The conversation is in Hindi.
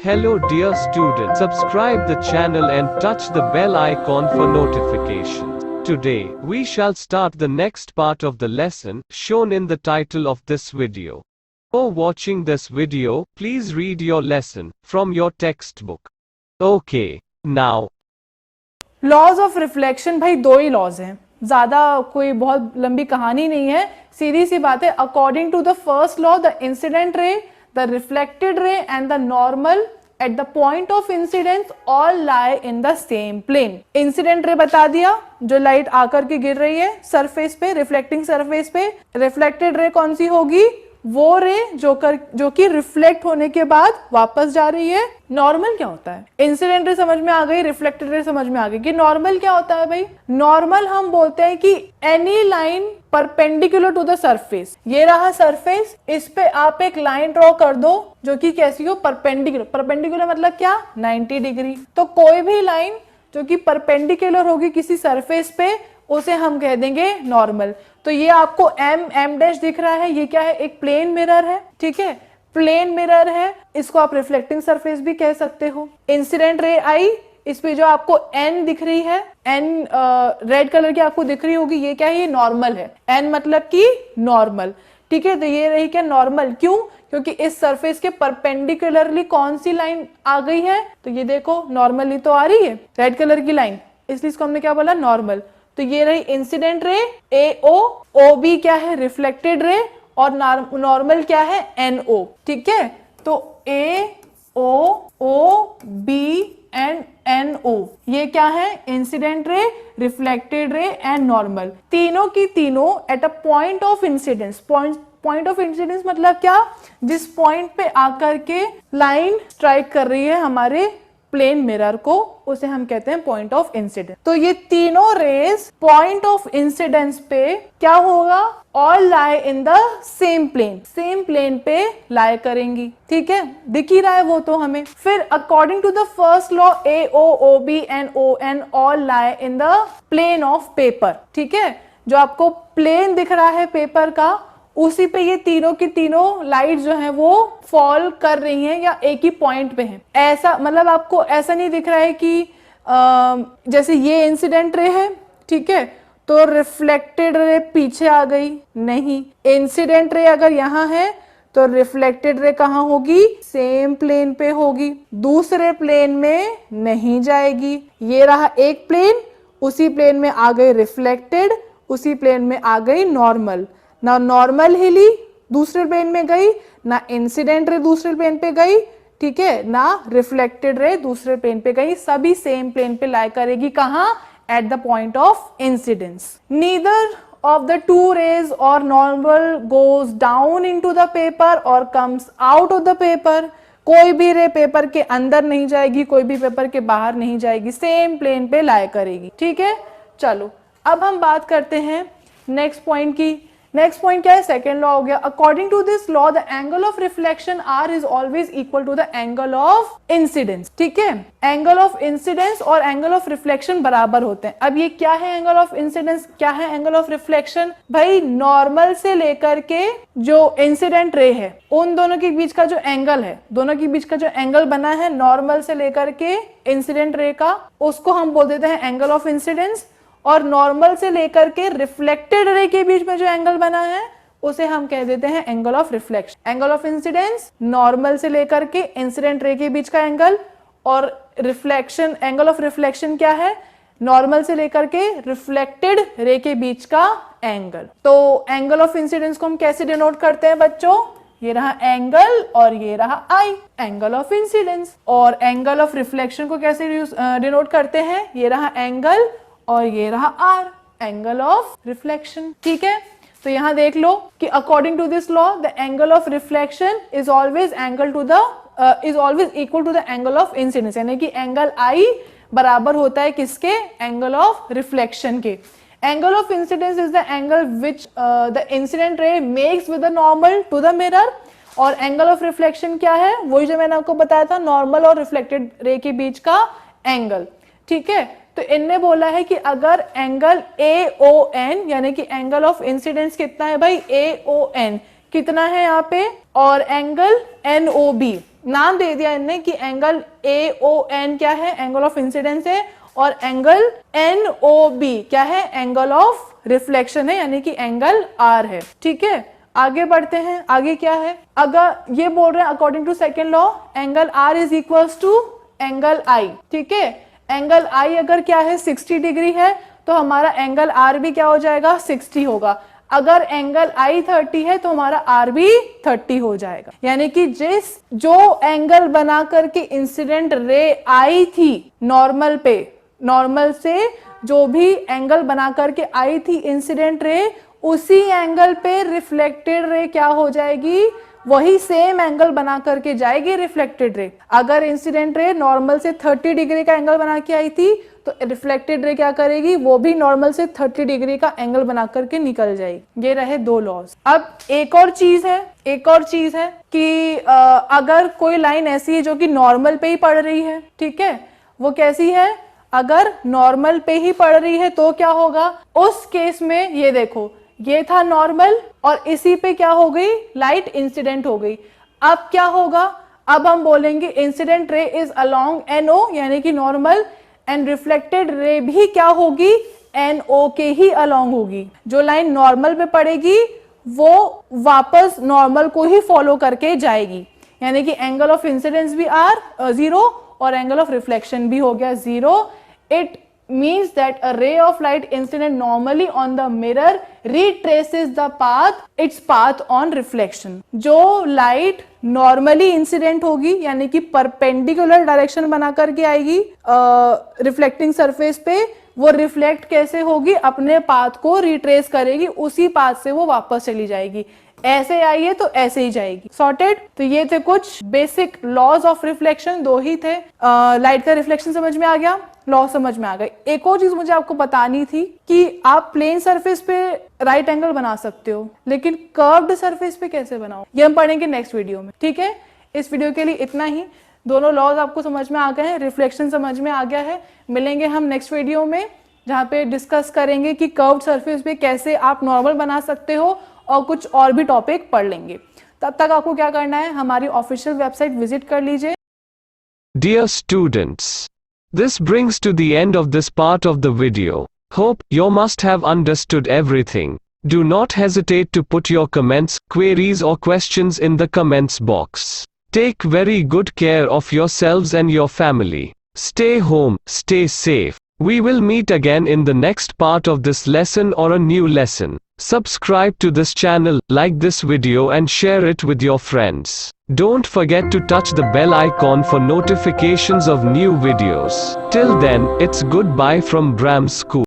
Hello dear student, subscribe the channel and touch the bell icon for notifications. Today, we shall start the next part of the lesson, shown in the title of this video. Before watching this video, please read your lesson from your textbook. Okay, now. Laws of reflection भाई दो ही लॉज हैं, ज्यादा कोई बहुत लंबी कहानी नहीं है, सीधी सी बात है। According to the first law, the incident ray, the reflected ray and the normal at the point of incidence all lie in the same plane. Incident ray बता दिया, जो लाइट आकर के गिर रही है सरफेस पे, रिफ्लेक्टिंग सरफेस पे। रिफ्लेक्टेड रे कौन सी होगी? वो रे जो कि रिफ्लेक्ट होने के बाद वापस जा रही है। नॉर्मल क्या होता है? इंसिडेंट रे समझ में आ गई, रिफ्लेक्टेड रे समझ में आ गई कि नॉर्मल क्या होता है भाई। नॉर्मल हम बोलते हैं कि any line perpendicular to the surface. ये रहा सरफेस, इस पे आप एक लाइन ड्रॉ कर दो जो कि कैसी हो? परपेंडिकुलर। परपेंडिकुलर मतलब क्या? 90 डिग्री। तो कोई भी लाइन जो कि परपेंडिकुलर होगी किसी सरफेस पे, उसे हम कह देंगे नॉर्मल। तो ये आपको एम डैश दिख रहा है, ये क्या है? एक प्लेन मिरर है, ठीक है, प्लेन मिरर है। इसको आप रिफ्लेक्टिंग सरफेस भी कह सकते हो। इंसिडेंट रे आई, इस पे जो आपको एन दिख रही है, एन रेड कलर की आपको दिख रही होगी, ये क्या है? ये नॉर्मल है। एन मतलब कि नॉर्मल, ठीक है। तो ये रही क्या? नॉर्मल। क्यों? क्योंकि इस सरफेस के परपेंडिकुलरली कौन सी लाइन आ गई है? तो ये देखो, नॉर्मली तो आ रही है रेड कलर की लाइन, इसलिए इसको हमने क्या बोला? नॉर्मल। तो ये रही इंसिडेंट रे, ए ओ, ओ बी क्या है? रिफ्लेक्टेड रे, और नॉर्मल क्या है? एन ओ, ठीक है। तो A O B and N O, ये क्या है? Incident ray, reflected ray and normal. तीनों की तीनों at a point of incidence. Point of incidence मतलब क्या? जिस पॉइंट पे आकर के लाइन स्ट्राइक कर रही है हमारे प्लेन मिरर को, उसे हम कहते हैं पॉइंट ऑफ इंसिडेंस। तो ये तीनों रेज पॉइंट ऑफ इंसिडेंस पे क्या होगा? All lie in the same plane, same plane पे लाई करेंगी, ठीक है। दिख ही रहा है वो तो हमें। फिर according to the first law, A O B and O N all lie in the plane of paper, ठीक है। जो आपको प्लेन दिख रहा है पेपर का, उसी पे ये तीनों की तीनों लाइट जो है वो फॉल कर रही हैं या एक ही पॉइंट पे हैं। ऐसा मतलब आपको ऐसा नहीं दिख रहा है कि जैसे ये इंसिडेंट रे है, ठीक है, तो रिफ्लेक्टेड रे पीछे आ गई, नहीं। इंसिडेंट रे अगर यहाँ है तो रिफ्लेक्टेड रे कहाँ होगी? सेम प्लेन पे होगी, दूसरे प्लेन में नहीं जाएगी। ये रहा एक प्लेन, उसी प्लेन में आ गई रिफ्लेक्टेड, उसी प्लेन में आ गई नॉर्मल। ना नॉर्मल हिली दूसरे प्लेन में गई, ना इंसिडेंट रे दूसरे प्लेन पे गई, ठीक है, ना रिफ्लेक्टेड रे दूसरे प्लेन पे गई। सभी सेम प्लेन पे लाई करेगी। कहां? Eight the point of incidence. Neither of the two rays or normal goes down into the paper or comes out of the paper. कोई भी रे पेपर के अंदर नहीं जाएगी, कोई भी पेपर के बाहर नहीं जाएगी, सेम प्लेन पे लाई करेगी, ठीक है। चलो अब हम बात करते हैं नेक्स्ट पॉइंट की। नेक्स्ट पॉइंट क्या है? सेकेंड लॉ हो गया। According to this law, the angle of reflection R is always equal to the angle of incidence, ठीक है। एंगल ऑफ इंसिडेंस और एंगल ऑफ रिफ्लेक्शन बराबर होते हैं। अब ये क्या है एंगल ऑफ इंसिडेंस, क्या है एंगल ऑफ रिफ्लेक्शन? भाई नॉर्मल से लेकर के जो इंसिडेंट रे है, उन दोनों के बीच का जो एंगल है, दोनों के बीच का जो एंगल बना है नॉर्मल से लेकर के इंसिडेंट रे का, उसको हम बोल देते हैं एंगल ऑफ इंसिडेंस। और नॉर्मल से लेकर के रिफ्लेक्टेड रे के बीच में जो एंगल बना है, उसे हम कह देते हैं angle of reflection. Angle of incidence normal से लेकर के इंसिडेंट रे के बीच का एंगल, और रिफ्लेक्शन, एंगल ऑफ रिफ्लेक्शन क्या है? नॉर्मल से लेकर के रिफ्लेक्टेड रे के बीच का एंगल। तो एंगल ऑफ इंसिडेंस को हम कैसे डिनोट करते हैं बच्चों? ये रहा एंगल और ये रहा आई, एंगल ऑफ इंसिडेंस। और एंगल ऑफ रिफ्लेक्शन को कैसे डिनोट करते हैं? ये रहा एंगल और ये रहा आर, एंगल ऑफ रिफ्लेक्शन, ठीक है। तो यहां देख लो कि according to this law, the angle of reflection is always equal to the angle of incidence, यानी कि एंगल आई बराबर होता है किसके? एंगल ऑफ रिफ्लेक्शन के। Angle of incidence is the angle which the incident ray makes with the normal to the mirror, और एंगल ऑफ रिफ्लेक्शन क्या है? वही जो मैंने आपको बताया था, नॉर्मल और रिफ्लेक्टेड रे के बीच का एंगल, ठीक है। तो इनने बोला है कि अगर एंगल ए ओ एन, यानी कि एंगल ऑफ इंसिडेंस कितना है भाई? ए ओ एन कितना है यहाँ पे, और एंगल एन ओ बी नाम दे दिया इनने कि एंगल AON क्या है, एंगल ऑफ इंसिडेंस है, और एंगल NOB क्या है, एंगल ऑफ रिफ्लेक्शन है, यानी कि एंगल R है। ठीक है, आगे बढ़ते हैं। आगे क्या है, अगर ये बोल रहे हैं according to second law angle R is equals to angle I। ठीक है, एंगल I अगर क्या है 60 डिग्री है तो हमारा एंगल R भी क्या हो जाएगा 60 होगा। अगर एंगल I 30 है तो हमारा R भी 30 हो जाएगा। यानी कि जो एंगल बना करके इंसिडेंट रे आई थी नॉर्मल पे, नॉर्मल से जो भी एंगल बना करके आई थी इंसिडेंट रे, उसी एंगल पे रिफ्लेक्टेड रे क्या हो जाएगी, वही सेम एंगल बना करके जाएगी रिफ्लेक्टेड रे। अगर इंसिडेंट रे नॉर्मल से 30 डिग्री का एंगल बना के आई थी तो रिफ्लेक्टेड रे क्या करेगी, वो भी नॉर्मल से 30 डिग्री का एंगल बना करके निकल जाएगी। ये रहे दो लॉज। अब एक और चीज है कि अगर कोई लाइन ऐसी है जो कि नॉर्मल पे ही पड़ रही है, ठीक है, वो कैसी है, अगर नॉर्मल पे ही पड़ रही है तो क्या होगा, उस केस में ये देखो ये था नॉर्मल और इसी पे क्या हो गई, लाइट इंसिडेंट हो गई। अब क्या होगा, अब हम बोलेंगे incident ray is along NO यानी कि नॉर्मल, एंड रिफ्लेक्टेड रे भी क्या होगी, NO के ही अलोंग होगी। जो लाइन नॉर्मल पे पड़ेगी वो वापस नॉर्मल को ही फॉलो करके जाएगी, यानी कि एंगल ऑफ इंसिडेंस भी R 0 और एंगल ऑफ रिफ्लेक्शन भी हो गया 0। It means that a ray of light incident normally on the mirror retraces the its path on reflection। जो लाइट नॉर्मली इंसिडेंट होगी यानी कि परपेंडिकुलर डायरेक्शन बना करके आएगी रिफ्लेक्टिंग सरफेस पे, वो रिफ्लेक्ट कैसे होगी, अपने पाथ को रिट्रेस करेगी, उसी पाथ से वो वापस चली जाएगी। ऐसे आई है तो ऐसे ही जाएगी। सॉर्टेड। तो ये थे कुछ बेसिक लॉज ऑफ रिफ्लेक्शन, दो ही थे। लाइट का रिफ्लेक्शन समझ में आ गया, लॉ समझ में आ गई। एक और चीज मुझे आपको बतानी थी कि आप प्लेन सरफेस पे राइट एंगल बना सकते हो, लेकिन कर्व्ड सरफेस पे कैसे बनाओ, ये हम पढ़ेंगे नेक्स्ट वीडियो में। ठीक है, इस वीडियो के लिए इतना ही। दोनों लॉज आपको समझ में आ गए हैं, रिफ्लेक्शन समझ में आ गया है। मिलेंगे हम नेक्स्ट वीडियो में जहाँ पे डिस्कस करेंगे कि कर्व्ड सरफेस पे कैसे आप नॉर्मल बना सकते हो, और कुछ और भी टॉपिक पढ़ लेंगे। तब तक आपको क्या करना है, हमारी ऑफिशियल वेबसाइट विजिट कर लीजिए। Dear students, this brings to the end of this part of the video. Hope you must have understood everything. Do not hesitate to put your comments, queries or questions in the comments box. Take very good care of yourselves and your family. Stay home, stay safe. We will meet again in the next part of this lesson or a new lesson. Subscribe to this channel, like this video and share it with your friends. Don't forget to touch the bell icon for notifications of new videos. Till then, it's goodbye from Bram School.